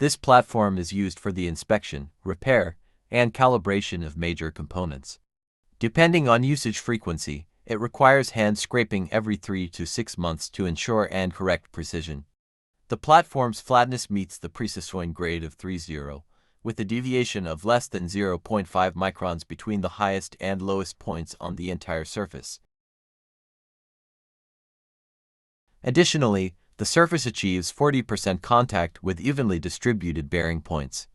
This platform is used for the inspection, repair, and calibration of major components. Depending on usage frequency, it requires hand scraping every 3 to 6 months to ensure and correct precision. The platform's flatness meets the precisoin grade of 3.0, with a deviation of less than 0.5 microns between the highest and lowest points on the entire surface. Additionally, the surface achieves 40% contact with evenly distributed bearing points.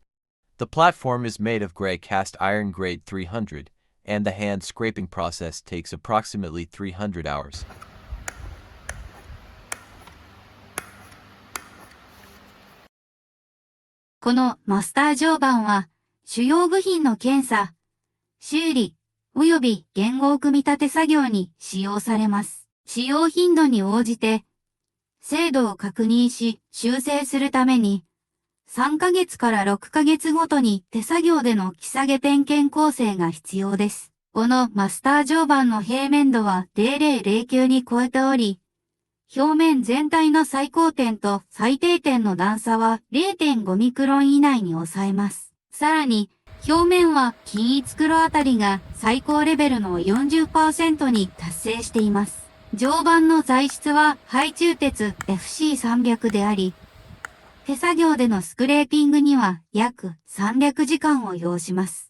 The platform is made of gray cast iron grade 300, and the hand scraping process takes approximately 300 hours. このマスター定盤は、主要部品の検査、修理、および現合組立作業に使用されます。使用頻度に応じて、精度を確認し修正するために、3ヶ月から6ヶ月ごとに手作業での木下げ点検構成が必要です。このマスター定盤の平面度は0009に超えており、表面全体の最高点と最低点の段差は 0.5 ミクロン以内に抑えます。さらに、表面は均一黒あたりが最高レベルの 40% に達成しています。定盤の材質は配鋳鉄 FC300 であり、手作業でのスクレーピングには約300時間を要します。